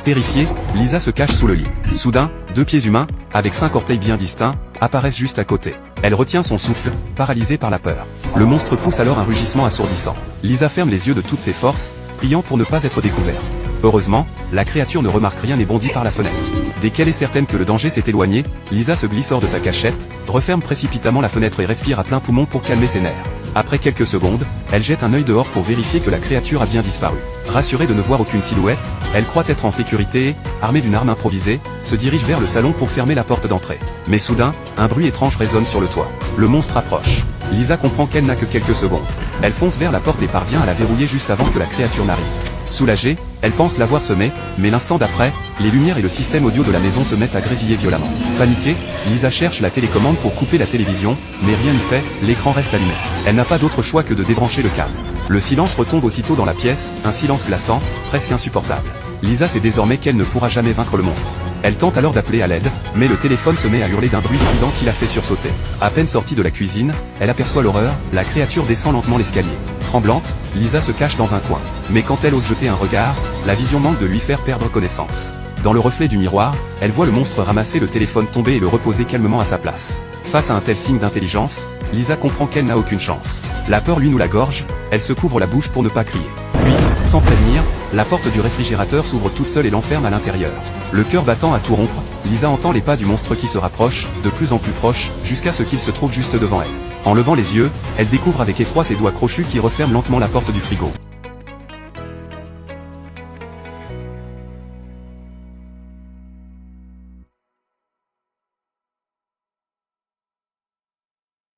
Terrifiée, Lisa se cache sous le lit. Soudain, deux pieds humains, avec 5 orteils bien distincts, apparaissent juste à côté. Elle retient son souffle, paralysée par la peur. Le monstre pousse alors un rugissement assourdissant. Lisa ferme les yeux de toutes ses forces, priant pour ne pas être découverte. Heureusement, la créature ne remarque rien et bondit par la fenêtre. Dès qu'elle est certaine que le danger s'est éloigné, Lisa se glisse hors de sa cachette, referme précipitamment la fenêtre et respire à plein poumon pour calmer ses nerfs. Après quelques secondes, elle jette un œil dehors pour vérifier que la créature a bien disparu. Rassurée de ne voir aucune silhouette, elle croit être en sécurité et, armée d'une arme improvisée, se dirige vers le salon pour fermer la porte d'entrée. Mais soudain, un bruit étrange résonne sur le toit. Le monstre approche. Lisa comprend qu'elle n'a que quelques secondes. Elle fonce vers la porte et parvient à la verrouiller juste avant que la créature n'arrive. Soulagée, elle pense l'avoir semé, mais l'instant d'après, les lumières et le système audio de la maison se mettent à grésiller violemment. Paniquée, Lisa cherche la télécommande pour couper la télévision, mais rien n'y fait, l'écran reste allumé. Elle n'a pas d'autre choix que de débrancher le câble. Le silence retombe aussitôt dans la pièce, un silence glaçant, presque insupportable. Lisa sait désormais qu'elle ne pourra jamais vaincre le monstre. Elle tente alors d'appeler à l'aide, mais le téléphone se met à hurler d'un bruit strident qui la fait sursauter. À peine sortie de la cuisine, elle aperçoit l'horreur, la créature descend lentement l'escalier. Tremblante, Lisa se cache dans un coin. Mais quand elle ose jeter un regard, la vision manque de lui faire perdre connaissance. Dans le reflet du miroir, elle voit le monstre ramasser le téléphone tomber et le reposer calmement à sa place. Face à un tel signe d'intelligence, Lisa comprend qu'elle n'a aucune chance. La peur lui noue la gorge, elle se couvre la bouche pour ne pas crier. Puis, sans prévenir, la porte du réfrigérateur s'ouvre toute seule et l'enferme à l'intérieur. Le cœur battant à tout rompre, Lisa entend les pas du monstre qui se rapproche, de plus en plus proche, jusqu'à ce qu'il se trouve juste devant elle. En levant les yeux, elle découvre avec effroi ses doigts crochus qui referment lentement la porte du frigo.